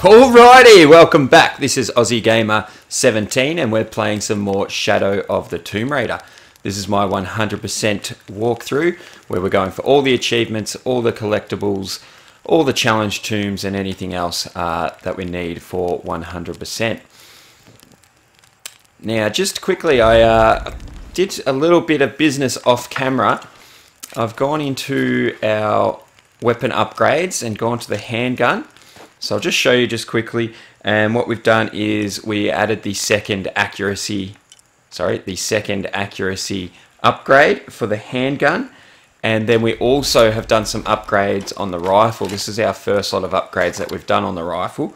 Alrighty, welcome back. This is Aussie Gamer 17 and we're playing some more Shadow of the Tomb Raider. This is my 100% walkthrough where we're going for all the achievements, all the collectibles, all the challenge tombs and anything else that we need for 100%. Now just quickly, I did a little bit of business off camera. I've gone into our weapon upgrades and gone to the handgun. So I'll just show you just quickly, and what we've done is we added the second accuracy upgrade for the handgun, and then we also have done some upgrades on the rifle. This is our first lot of upgrades that we've done on the rifle.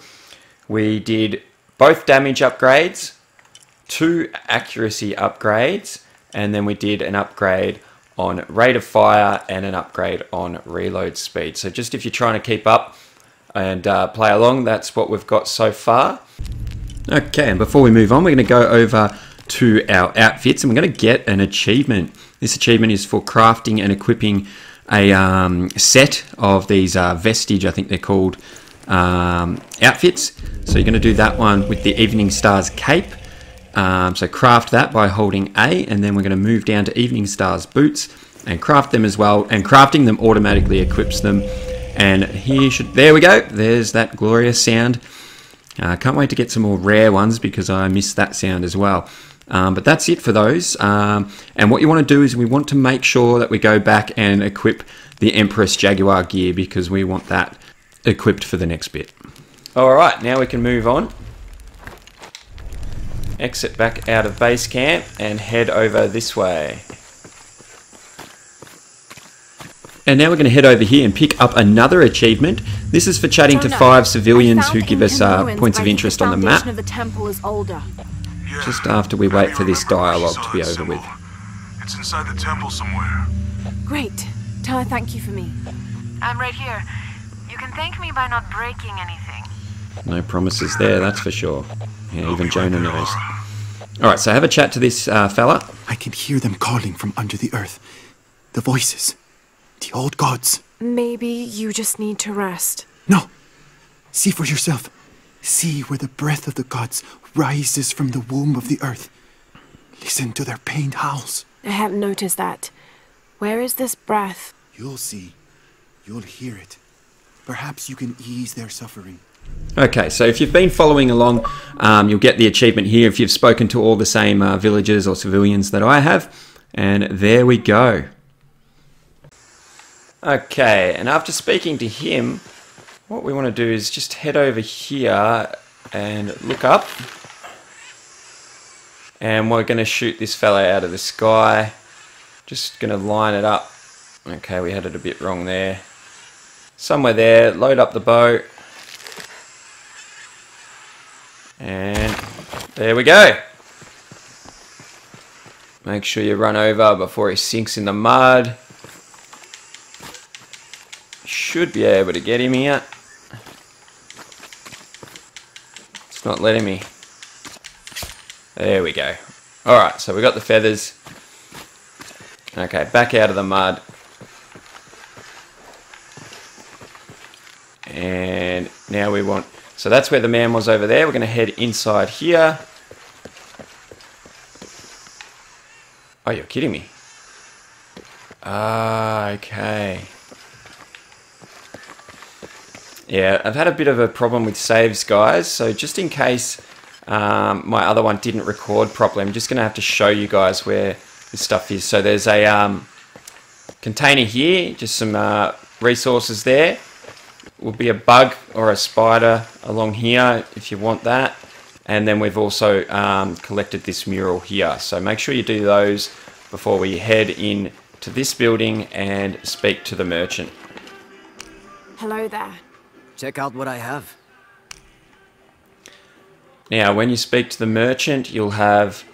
We did both damage upgrades, 2 accuracy upgrades, and then we did an upgrade on rate of fire and an upgrade on reload speed. So just if you're trying to keep up and play along, that's what we've got so far. Okay, and before we move on, we're going to go over to our outfits and we're going to get an achievement. This achievement is for crafting and equipping a set of these vestige, I think they're called, outfits. So you're going to do that one with the Evening Star's cape. So craft that by holding A, and then we're going to move down to Evening Star's boots and craft them as well, and crafting them automatically equips them. And there we go, there's that glorious sound. Can't wait to get some more rare ones because I missed that sound as well. But that's it for those. And what you want to do is we want to make sure that we go back and equip the Empress Jaguar gear because we want that equipped for the next bit. Alright, now we can move on. Exit back out of base camp and head over this way. And now we're going to head over here and pick up another achievement. This is for chatting to 5 civilians who give us points of interest on the map. Of the temple is older. Yeah, just after we wait for this dialogue to be over with. It's inside the temple somewhere. Great. Tell her thank you for me. I'm right here. You can thank me by not breaking anything. No promises there, that's for sure. Yeah, even Jonah knows. Alright, so have a chat to this fella. I can hear them calling from under the earth. The voices. The old gods. Maybe you just need to rest. No. See for yourself. See where the breath of the gods rises from the womb of the earth. Listen to their pained howls. I hadn't noticed that. Where is this breath? You'll see. You'll hear it. Perhaps you can ease their suffering. Okay, so if you've been following along, you'll get the achievement here if you've spoken to all the same villagers or civilians that I have. And there we go. Okay, and after speaking to him, what we want to do is just head over here and look up. And we're going to shoot this fella out of the sky. Just going to line it up. Okay, we had it a bit wrong there. Somewhere there, load up the bow. And there we go. Make sure you run over before he sinks in the mud. Should be able to get him here. It's not letting me. There we go. Alright, so we got the feathers. Okay, back out of the mud. And now we want... So that's where the man was over there. We're going to head inside here. Oh, you're kidding me. Okay. Yeah, I've had a bit of a problem with saves, guys. So just in case my other one didn't record properly, I'm just going to have to show you guys where this stuff is. So there's a container here, just some resources there. Will be a bug or a spider along here if you want that. And then we've also collected this mural here. So make sure you do those before we head in to this building and speak to the merchant. Hello there. Check out what I have. Now, when you speak to the merchant, you'll have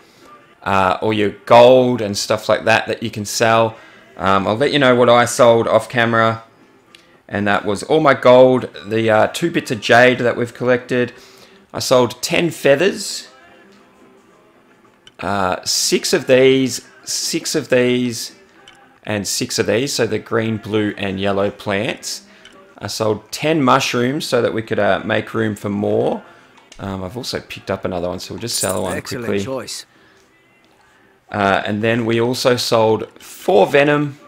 all your gold and stuff like that you can sell. I'll let you know what I sold off camera. And that was all my gold, the 2 bits of jade that we've collected. I sold 10 feathers, 6 of these, 6 of these, and 6 of these. So the green, blue, and yellow plants. I sold 10 mushrooms so that we could make room for more. I've also picked up another one, so we'll just sell one Excellent quickly. choice. And then we also sold 4 venom,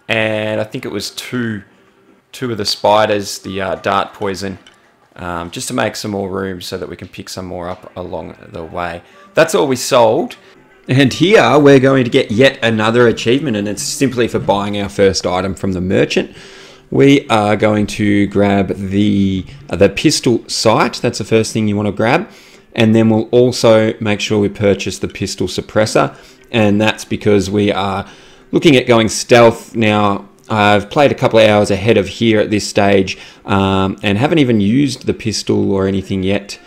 and I think it was two of the spiders, the dart poison, just to make some more room so that we can pick some more up along the way. That's all we sold. And here we're going to get yet another achievement, and it's simply for buying our first item from the merchant. We are going to grab the pistol sight. That's the first thing you want to grab. And then we'll also make sure we purchase the pistol suppressor. And that's because we are looking at going stealth now. I've played a couple of hours ahead of here at this stage and haven't even used the pistol or anything yet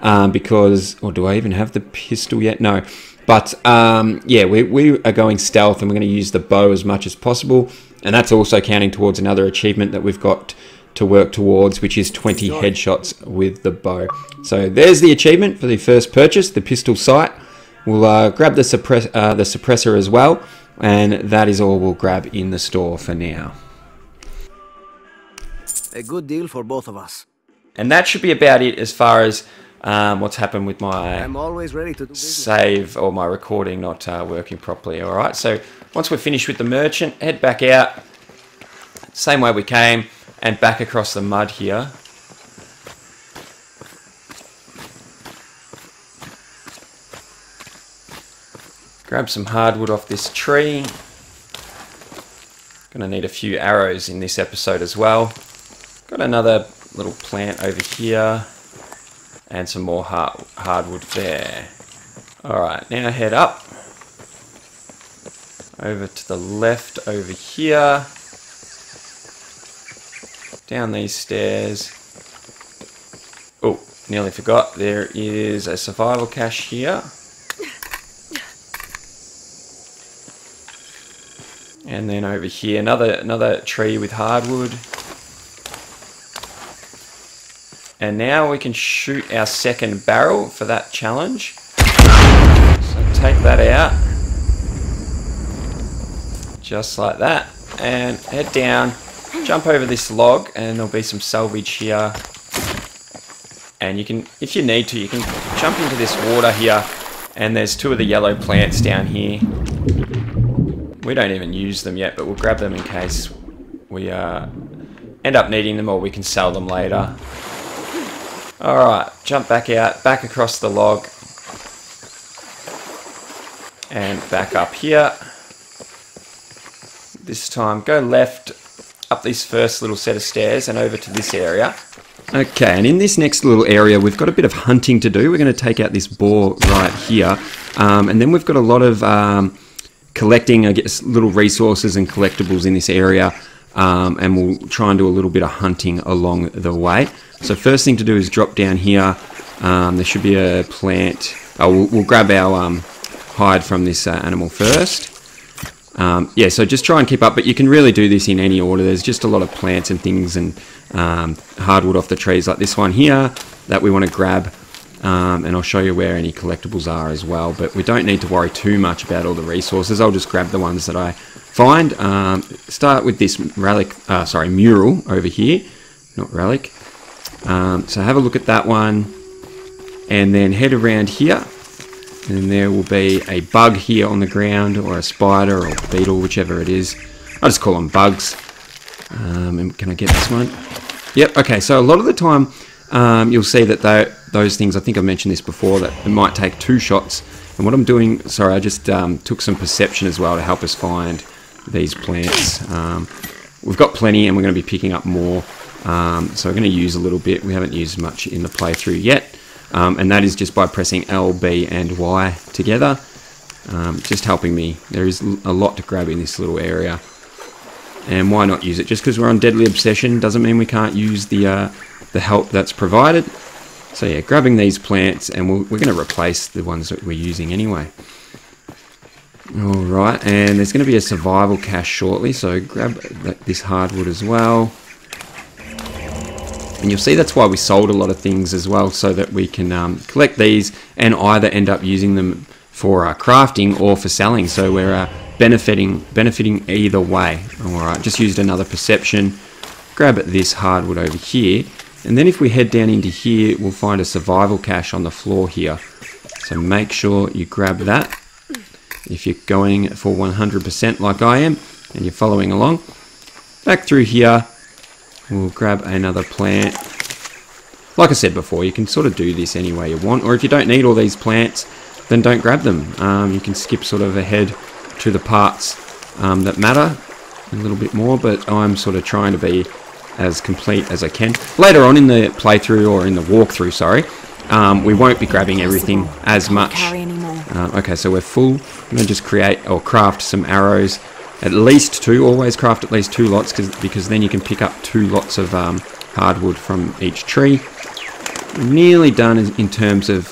or do I even have the pistol yet? No. But yeah, we are going stealth, and we're going to use the bow as much as possible. And that's also counting towards another achievement that we've got to work towards, which is 20 headshots with the bow. So there's the achievement for the first purchase, the pistol sight. We'll grab the suppressor as well, and that is all we'll grab in the store for now. A good deal for both of us. And that should be about it as far as what's happened with my I'm always ready to do business. save or my recording not working properly. All right, so once we're finished with the merchant, head back out, same way we came, and back across the mud here. Grab some hardwood off this tree. Gonna need a few arrows in this episode as well. Got another little plant over here, and some more hardwood there. Alright, now head up. Over to the left over here. Down these stairs. Oh, nearly forgot. There is a survival cache here. And then over here, another tree with hardwood. And now we can shoot our second barrel for that challenge. So take that out. Just like that. And head down, jump over this log, and there'll be some salvage here. And you can, if you need to, you can jump into this water here. And there's 2 of the yellow plants down here. We don't even use them yet, but we'll grab them in case we end up needing them, or we can sell them later. Alright, jump back out, back across the log, and back up here. This time go left up this first little set of stairs and over to this area. Okay, and in this next little area we've got a bit of hunting to do. We're going to take out this boar right here, and then we've got a lot of collecting, I guess, little resources and collectibles in this area, and we'll try and do a little bit of hunting along the way. So first thing to do is drop down here. There should be a plant. We'll grab our hide from this animal first. Yeah, so just try and keep up, but you can really do this in any order. There's just a lot of plants and things and hardwood off the trees like this one here that we want to grab. And I'll show you where any collectibles are as well, but we don't need to worry too much about all the resources. I'll just grab the ones that I find. Start with this mural over here, not relic. So have a look at that one, and then head around here, and there will be a bug here on the ground, or a spider or a beetle, whichever it is. I just call them bugs. And can I get this one? Yep, okay, so a lot of the time you'll see that those things, I think I mentioned this before, that it might take 2 shots. And what I'm doing, sorry, I just took some perception as well to help us find these plants. We've got plenty, and we're going to be picking up more. So we're going to use a little bit. We haven't used much in the playthrough yet. And that is just by pressing L, B and Y together. Just helping me. There is a lot to grab in this little area. And why not use it? Just because we're on Deadly Obsession doesn't mean we can't use the help that's provided. So yeah, grabbing these plants, and we're going to replace the ones that we're using anyway. Alright, and there's going to be a survival cache shortly, so grab this hardwood as well. And you'll see that's why we sold a lot of things as well, so that we can collect these and either end up using them for crafting or for selling. So we're benefiting either way. Alright, just used another perception. grab this hardwood over here, and then if we head down into here, we'll find a survival cache on the floor here. So make sure you grab that if you're going for 100% like I am and you're following along. Back through here, we'll grab another plant. Like I said before, you can sort of do this any way you want, or if you don't need all these plants, then don't grab them. You can skip sort of ahead to the parts that matter a little bit more, but I'm sort of trying to be as complete as I can. Later on in the playthrough, or in the walkthrough, sorry, we won't be grabbing everything as much. Okay, so we're full. I'm going to just create or craft some arrows, at least 2. Always craft at least 2 lots, because then you can pick up 2 lots of hardwood from each tree. We're nearly done in terms of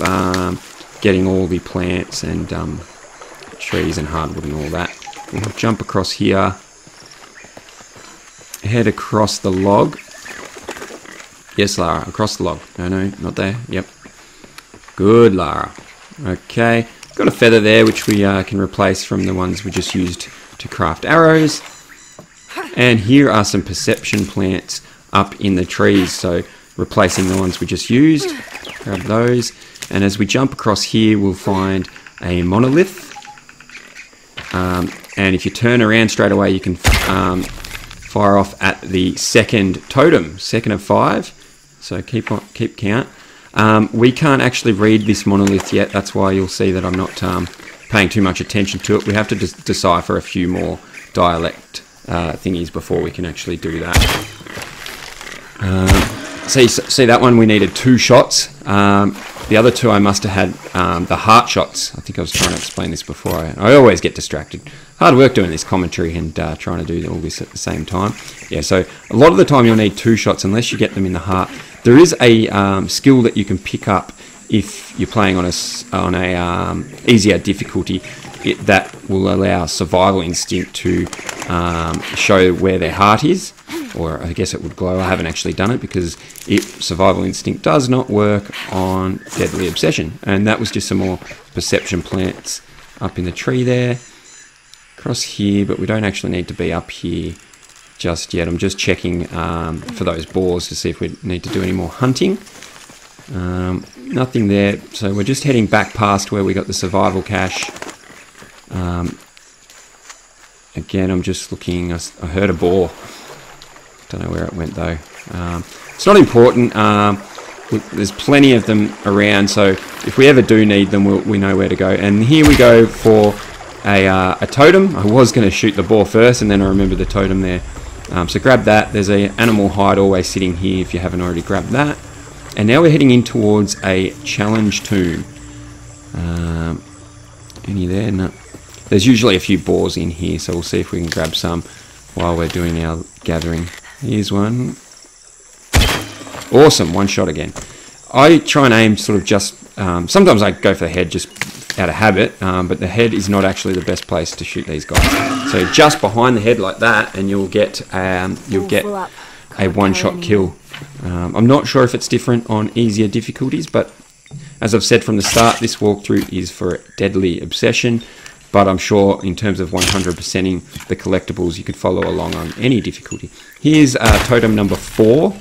getting all the plants and trees and hardwood and all that. We'll jump across here, head across the log. Yes, Lara, across the log. No, not there. Yep. Good, Lara. Okay, got a feather there, which we can replace from the ones we just used to craft arrows. And here are some perception plants up in the trees, so replacing the ones we just used. Grab those, and as we jump across here, we'll find a monolith. And if you turn around straight away, you can fire off at the second totem, second of 5. So keep count. We can't actually read this monolith yet. That's why you'll see that I'm not paying too much attention to it. We have to decipher a few more dialect thingies before we can actually do that. See that one? We needed 2 shots. The other 2 I must have had the heart shots. I think I was trying to explain this before. I always get distracted. Hard work doing this commentary and trying to do all this at the same time. Yeah, so a lot of the time you'll need 2 shots unless you get them in the heart. There is a skill that you can pick up if you're playing on a easier difficulty. That will allow survival instinct to show where their heart is, or I guess it would glow. I haven't actually done it because survival instinct does not work on deadly obsession. And that was just some more perception plants up in the tree there. Across here, but we don't actually need to be up here just yet. I'm just checking for those boars to see if we need to do any more hunting. Nothing there, so we're just heading back past where we got the survival cache. Again, I'm just looking. I heard a boar. Don't know where it went though. It's not important. There's plenty of them around, so if we ever do need them, we know where to go. And here we go for a totem. I was going to shoot the boar first, and then I remembered the totem there. So grab that. There's an animal hide always sitting here if you haven't already grabbed that. And now we're heading in towards a challenge tomb. Any there? No. There's usually a few boars in here, so we'll see if we can grab some while we're doing our gathering. Here's one. Awesome, 1 shot again. I try and aim sort of just... sometimes I go for the head just out of habit, but the head is not actually the best place to shoot these guys. So just behind the head like that, and you'll get a 1-shot kill. I'm not sure if it's different on easier difficulties, but as I've said from the start, this walkthrough is for deadly obsession. But I'm sure in terms of 100%ing the collectibles, you could follow along on any difficulty. Here's totem number 4.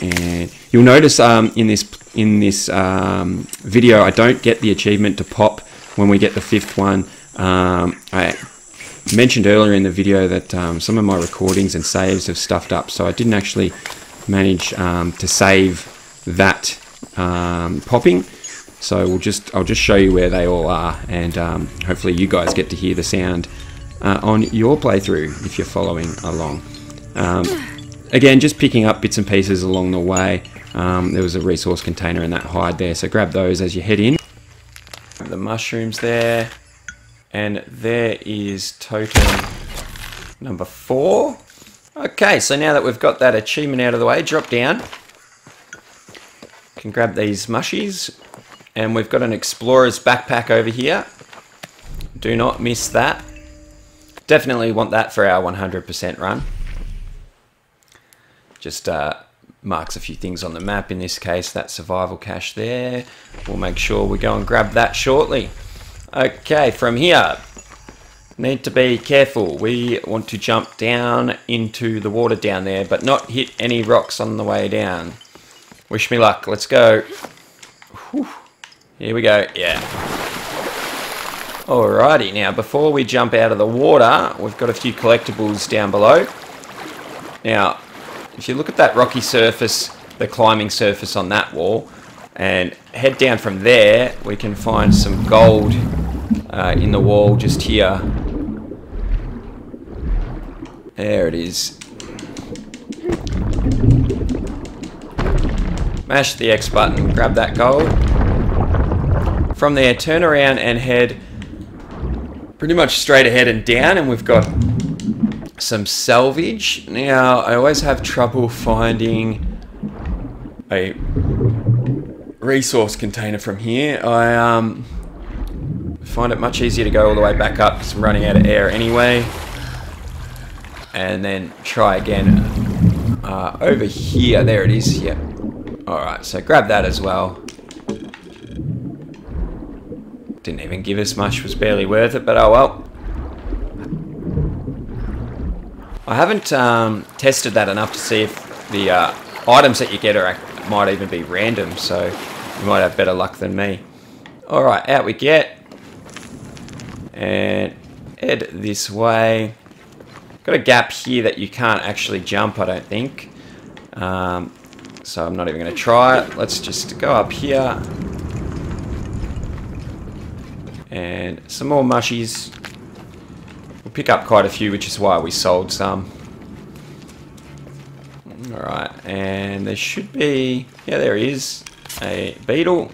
And you'll notice in this video, I don't get the achievement to pop when we get the 5th one. I mentioned earlier in the video that some of my recordings and saves have stuffed up, so I didn't actually manage to save that popping. So I'll just show you where they all are, and hopefully you guys get to hear the sound on your playthrough if you're following along. Again, just picking up bits and pieces along the way. There was a resource container in that hide there, so grab those as you head in. The mushrooms there, and there is totem number 4. Okay, so now that we've got that achievement out of the way, drop down. Can grab these mushies. And we've got an explorer's backpack over here. Do not miss that. Definitely want that for our 100% run. Just marks a few things on the map. In this case, that survival cache there. We'll make sure we go and grab that shortly. Okay, from here, Need to be careful. We want to jump down into the water down there, but not hit any rocks on the way down. Wish me luck. Let's go. Whew. Here we go. Yeah. Alrighty, now before we jump out of the water, we've got a few collectibles down below. Now, if you look at that rocky surface, the climbing surface on that wall, and head down from there, we can find some gold in the wall just here. There it is. Mash the X button, grab that gold. From there, turn around and head pretty much straight ahead and down, and we've got some salvage. Now, I always have trouble finding a resource container from here. I find it much easier to go all the way back up because I'm running out of air anyway. And then try again over here. There it is. Yep. Alright, so grab that as well. Didn't even give us much, was barely worth it, but oh well. I haven't tested that enough to see if the items that you get might even be random, so you might have better luck than me. Alright, out we get. And head this way. Got a gap here that you can't actually jump, I don't think. So I'm not even going to try it. Let's just go up here. And some more mushies. We'll pick up quite a few, which is why we sold some. Alright, and there should be... Yeah, there is a beetle.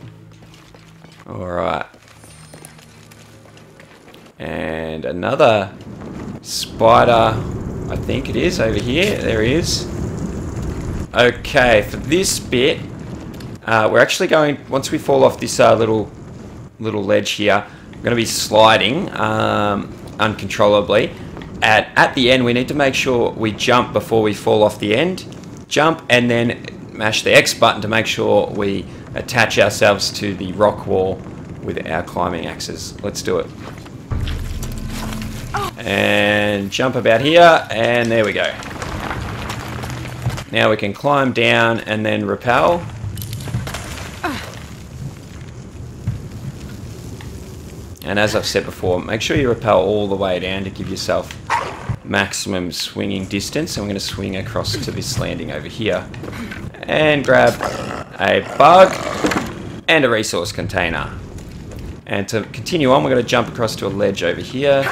Alright. And another spider, I think it is, over here. There he is. Okay, for this bit, we're actually going, once we fall off this little ledge here, we're going to be sliding uncontrollably. At the end, we need to make sure we jump before we fall off the end. Jump and then mash the X button to make sure we attach ourselves to the rock wall with our climbing axes. Let's do it. And jump about here, and there we go. Now we can climb down and then rappel. And as I've said before, make sure you rappel all the way down to give yourself maximum swinging distance. And we're going to swing across to this landing over here. And grab a bug and a resource container. And to continue on, we're going to jump across to a ledge over here.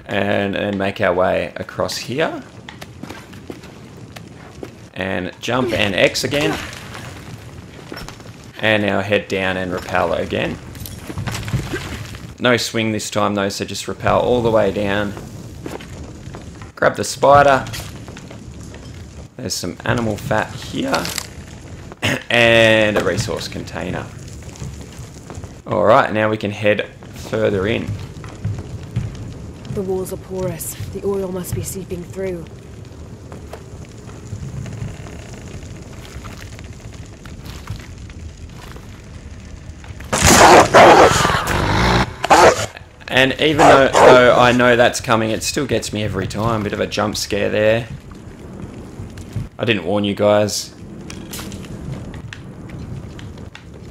And then make our way across here. And jump and X again. And now head down and rappel again. No swing this time though, so just rappel all the way down. Grab the spider. There's some animal fat here. And a resource container. Alright, now we can head further in. The walls are porous. The oil must be seeping through. And even though I know that's coming, it still gets me every time. Bit of a jump scare there. I didn't warn you guys.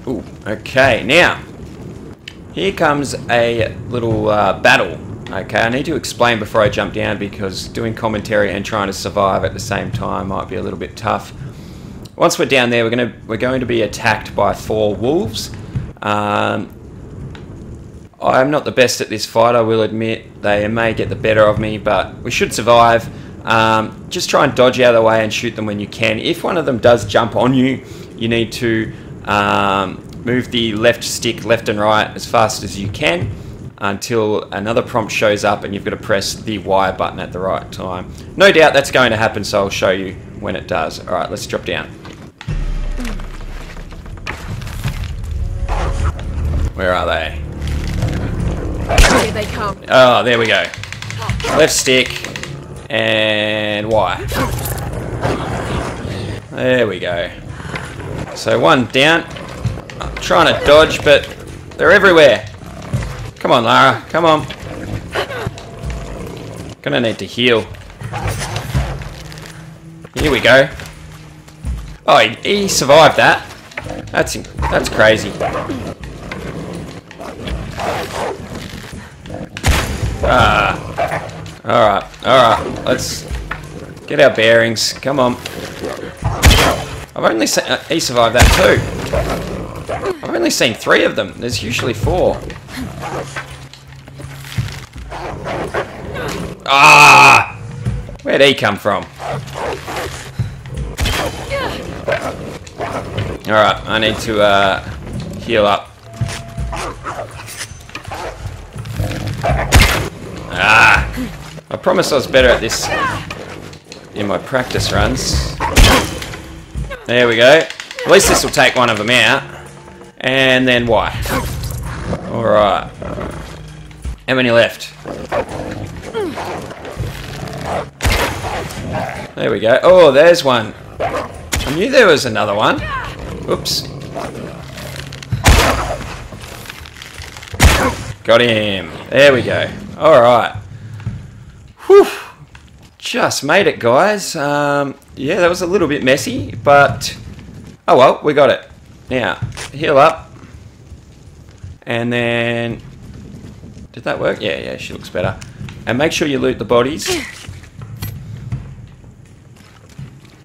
Ooh, okay, now here comes a little battle. Okay, I need to explain before I jump down because doing commentary and trying to survive at the same time might be a little bit tough. Once we're down there, we're going to be attacked by 4 wolves. I'm not the best at this fight, I will admit. They may get the better of me, but we should survive. Just try and dodge out of the way and shoot them when you can. If one of them does jump on you, you need to move the left stick left and right as fast as you can until another prompt shows up and you've got to press the Y button at the right time. No doubt that's going to happen, so I'll show you when it does. Alright, let's drop down. Where are they? Here they come. Oh, there we go. Left stick and Y. There we go. So one down. I'm trying to dodge, but they're everywhere. Come on, Lara. Come on. Gonna need to heal. Here we go. Oh, he survived that. That's crazy. Alright. Let's get our bearings. Come on. I've only seen... he survived that too. I've only seen 3 of them. There's usually 4. Ah! Where'd he come from? Alright, I need to heal up. I promised I was better at this in my practice runs. There we go. At least this will take one of them out. And then why? Alright. How many left? There we go. Oh, there's one. I knew there was another one. Oops. Got him. There we go. Alright. Whew. Just made it, guys. Yeah, that was a little bit messy, but... oh well, we got it. Now, heal up. And then... did that work? Yeah, she looks better. And make sure you loot the bodies.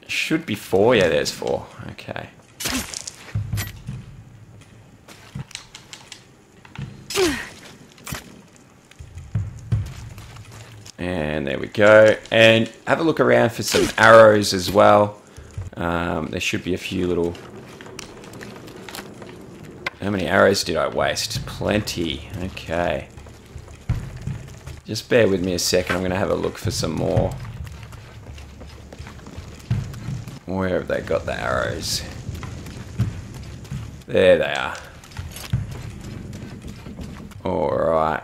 Should be 4. Yeah, there's 4. Okay. And there we go. And have a look around for some arrows as well. There should be a few little... how many arrows did I waste? Plenty. Okay. Just bear with me a second. I'm going to have a look for some more. Where have they got the arrows? There they are. Alright.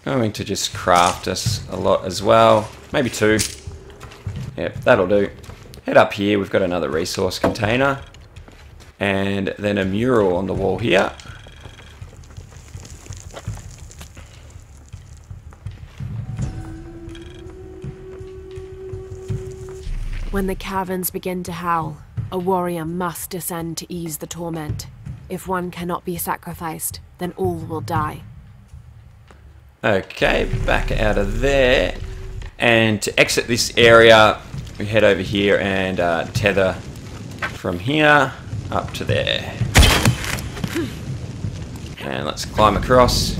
Going to just craft us a lot as well. Maybe 2. Yep, that'll do. Head up here. We've got another resource container. And then a mural on the wall here. When the caverns begin to howl, a warrior must descend to ease the torment. If one cannot be sacrificed, then all will die. Okay, back out of there. And to exit this area, we head over here and tether from here up to there. And let's climb across.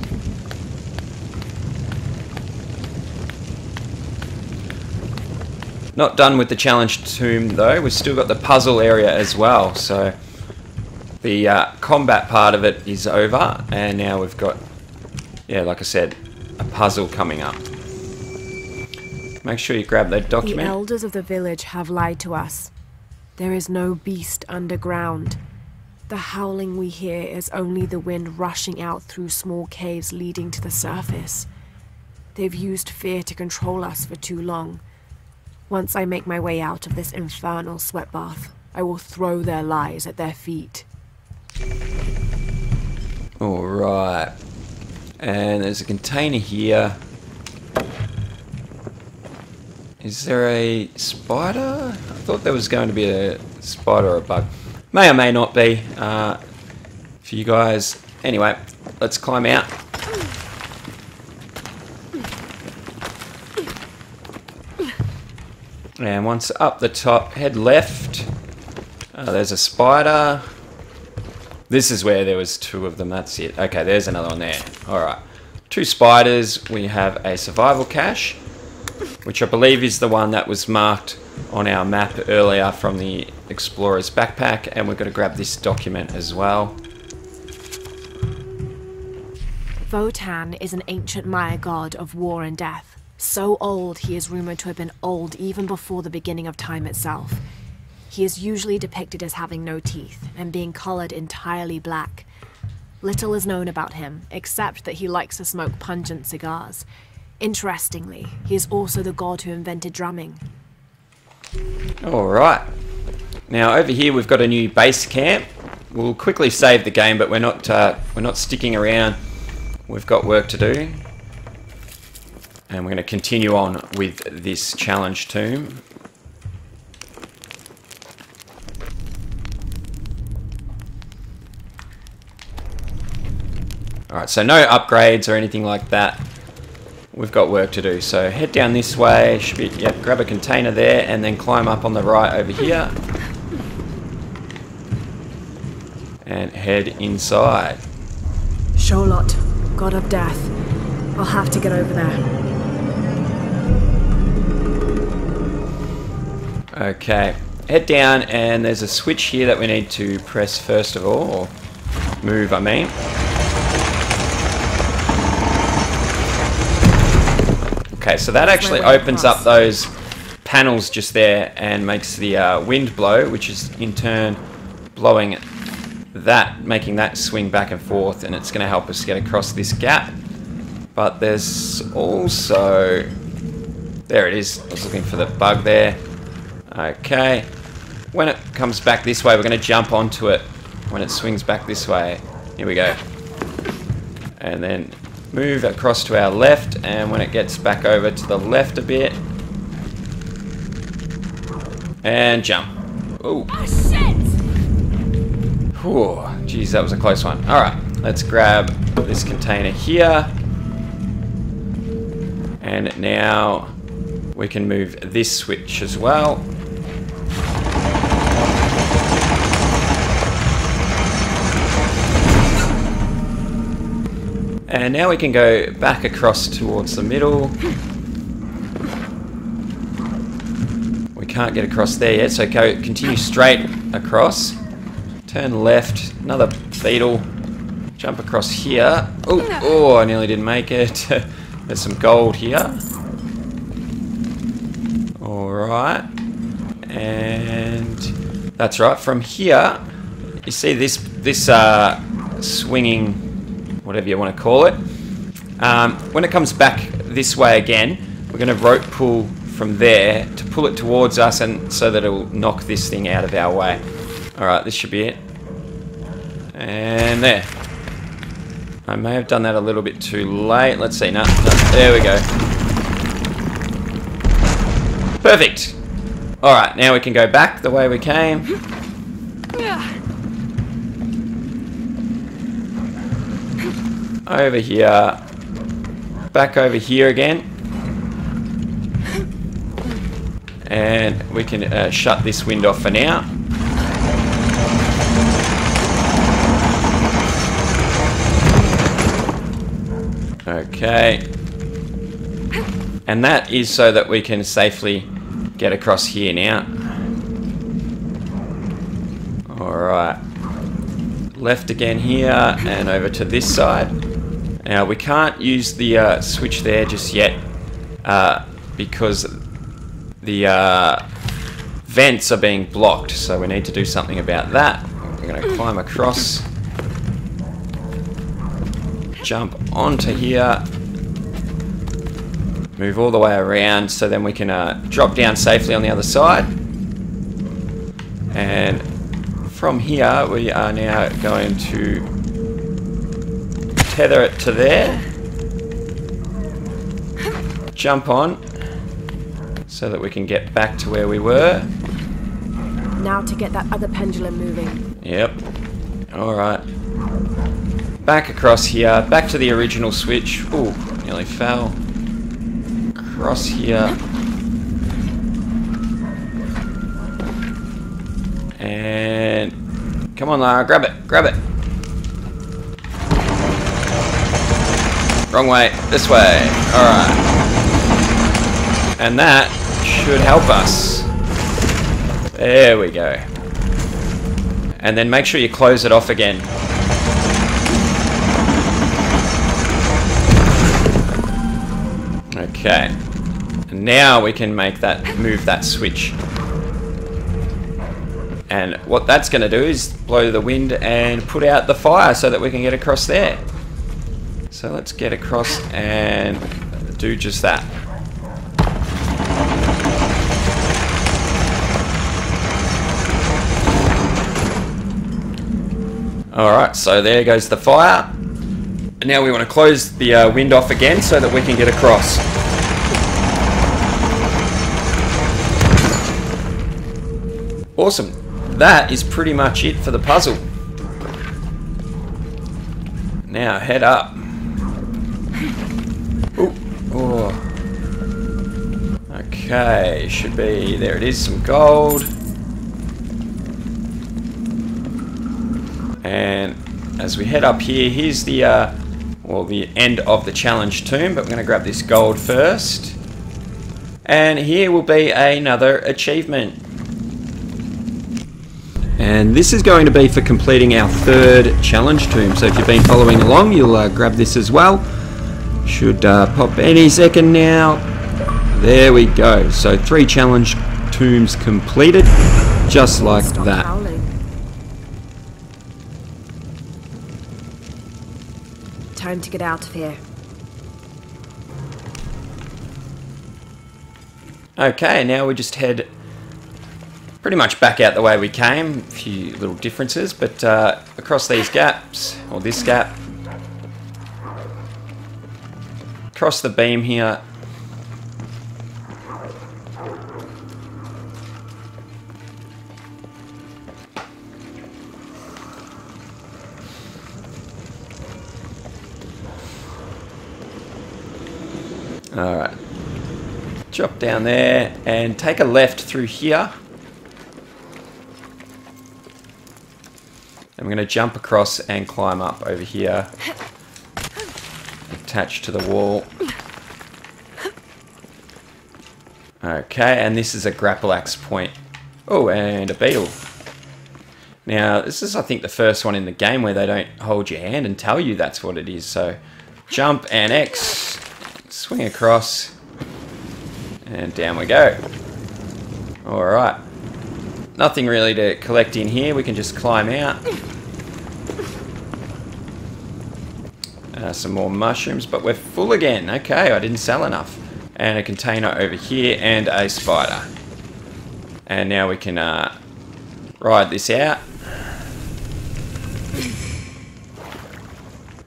Not done with the challenge tomb though, we've still got the puzzle area as well, so the combat part of it is over, and now we've got, yeah, like I said, a puzzle coming up. Make sure you grab that document. The elders of the village have lied to us. There is no beast underground. The howling we hear is only the wind rushing out through small caves leading to the surface. They've used fear to control us for too long. Once I make my way out of this infernal sweat bath, I will throw their lies at their feet. Alright. And there's a container here. Is there a spider? I thought there was going to be a spider or a bug. May or may not be. For you guys. Anyway, let's climb out. And once up the top, head left. There's a spider. This is where there was 2 of them, that's it. Okay, there's another one there. Alright. 2 spiders. We have a survival cache, which I believe is the one that was marked on our map earlier from the explorer's backpack. And we're going to grab this document as well. Votan is an ancient Maya god of war and death. So old, he is rumored to have been old even before the beginning of time itself. He is usually depicted as having no teeth and being colored entirely black. Little is known about him, except that he likes to smoke pungent cigars. Interestingly, he is also the god who invented drumming. Alright. Now over here we've got a new base camp. We'll quickly save the game, but we're not sticking around we've got work to do. And we're going to continue on with this challenge tomb. Alright, so no upgrades or anything like that. We've got work to do. So head down this way. Should be, yep, grab a container there and then climb up on the right over here. And head inside. Sholot, god of death. I'll have to get over there. Okay, head down and there's a switch here that we need to press first of all, or move I mean. Okay, so that actually opens up those panels just there and makes the wind blow, which is in turn blowing that, making that swing back and forth, and it's going to help us get across this gap. But there's also... there it is, I was looking for the bug there. Okay, when it comes back this way, we're going to jump onto it when it swings back this way. Here we go. And then move across to our left, and when it gets back over to the left a bit. And jump. Ooh. Oh, shit! Whew, geez, that was a close one. Alright, let's grab this container here. And now we can move this switch as well. And now we can go back across towards the middle. We can't get across there yet, so go continue straight across. Turn left, another beetle. Jump across here. Oh, I nearly didn't make it. There's some gold here. Alright. And that's right, from here, you see this swinging, whatever you want to call it. When it comes back this way again, we're going to rope pull from there to pull it towards us, and so that it will knock this thing out of our way. Alright, this should be it. And there. I may have done that a little bit too late. Let's see. No, there we go. Perfect. Alright, now we can go back the way we came. Over here. Back over here again. And we can shut this wind off for now. Okay. And that is so that we can safely get across here now. Alright. Left again here and over to this side. Now we can't use the switch there just yet because the vents are being blocked, so we need to do something about that. We're going to climb across, jump onto here, move all the way around so then we can drop down safely on the other side. And from here we are now going to tether it to there, jump on so that we can get back to where we were. Now to get that other pendulum moving. Yep. Alright. Back across here, back to the original switch. Ooh, nearly fell. Across here. And come on, Lara, grab it, grab it. Wrong way, this way. Alright. And that should help us. There we go. And then make sure you close it off again. Okay. Now we can make that, move that switch. And what that's going to do is blow the wind and put out the fire so that we can get across there. So let's get across and do just that. Alright, so there goes the fire. And now we want to close the wind off again so that we can get across. Awesome. That is pretty much it for the puzzle. Now head up. Ooh. Oh. Okay, should be, there it is, some gold. And as we head up here, here's the the end of the challenge tomb, but we're going to grab this gold first. And here will be another achievement. And this is going to be for completing our third challenge tomb. So if you've been following along, you'll grab this as well. Should pop any second now. There we go. So 3 challenge tombs completed, just like that. Howling. Time to get out of here. Okay, now we just head pretty much back out the way we came. A few little differences, but across these gaps, or this gap, across the beam here. Alright, drop down there and take a left through here. And we're going to jump across and climb up over here, attached to the wall. Okay, and this is a grapple axe point. Oh, and a beetle. Now, this is, I think, the first one in the game where they don't hold your hand and tell you that's what it is. So, jump and X, swing across, and down we go. Alright. Nothing really to collect in here, we can just climb out. Some more mushrooms, but we're full again. Okay, I didn't sell enough. And a container over here, and a spider. And now we can ride this out.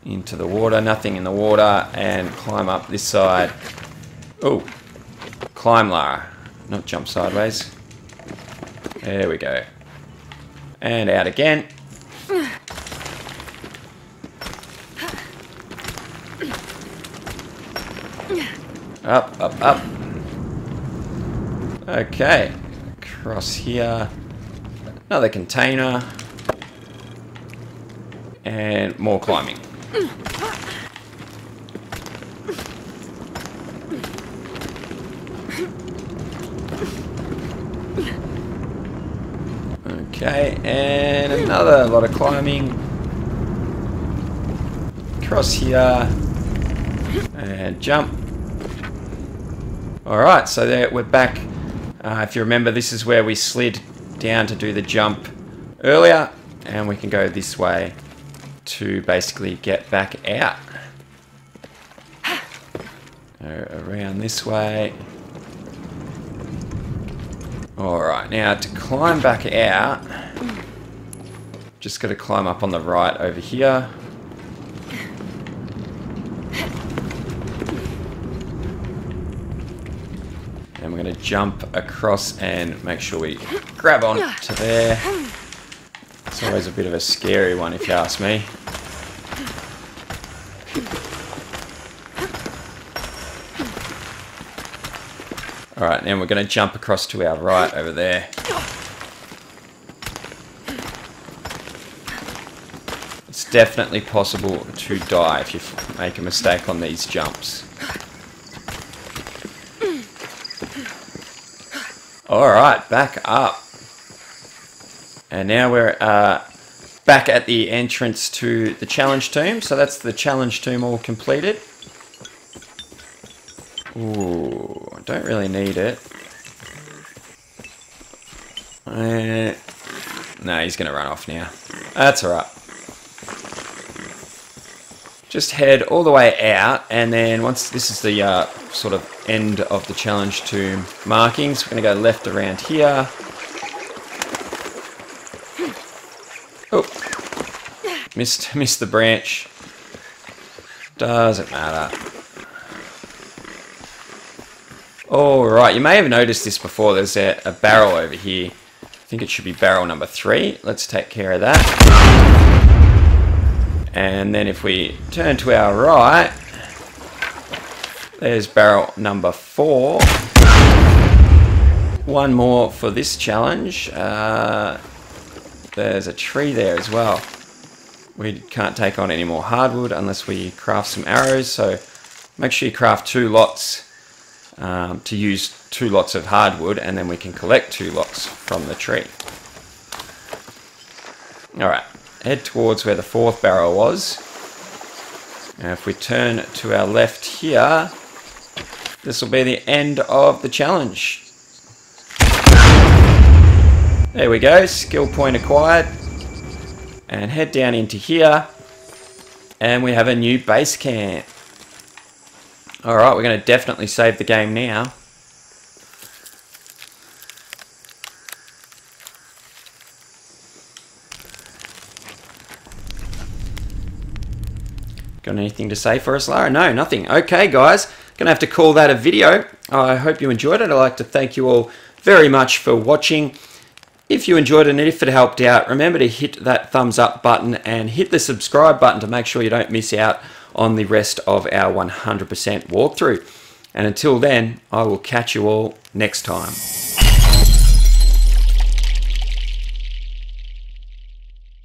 Into the water, nothing in the water, and climb up this side. Oh, climb, Lara, not jump sideways. There we go. And out again. Up, up, up. Okay. Across here. Another container. And more climbing. Okay, and another lot of climbing. Across here. And jump. Alright, so there we're back. If you remember, this is where we slid down to do the jump earlier. And we can go this way to basically get back out. Around this way. Alright, now to climb back out, just got to climb up on the right over here. And we're going to jump across and make sure we grab on to there. It's always a bit of a scary one if you ask me. Alright, now we're going to jump across to our right over there. It's definitely possible to die if you make a mistake on these jumps. Alright, back up. And now we're back at the entrance to the challenge tomb. So that's the challenge tomb all completed. Ooh, I don't really need it. No, he's going to run off now. That's alright. Just head all the way out, and then once this is the sort of end of the challenge tomb markings, we're going to go left around here. Oh, missed the branch. Doesn't matter. Alright, you may have noticed this before. There's a barrel over here. I think it should be barrel number 3. Let's take care of that. And then if we turn to our right, there's barrel number 4. One more for this challenge. There's a tree there as well. We can't take on any more hardwood unless we craft some arrows, so make sure you craft 2 lots to use 2 lots of hardwood, and then we can collect 2 lots from the tree. Alright, head towards where the 4th barrel was. And if we turn to our left here, this will be the end of the challenge. There we go, skill point acquired. And head down into here, and we have a new base camp. Alright, we're going to definitely save the game now. Got anything to say for us, Lara? No, nothing. Okay, guys, gonna have to call that a video. I hope you enjoyed it. I'd like to thank you all very much for watching. If you enjoyed it and if it helped out, remember to hit that thumbs up button and hit the subscribe button to make sure you don't miss out on the rest of our 100% walkthrough. And until then, I will catch you all next time.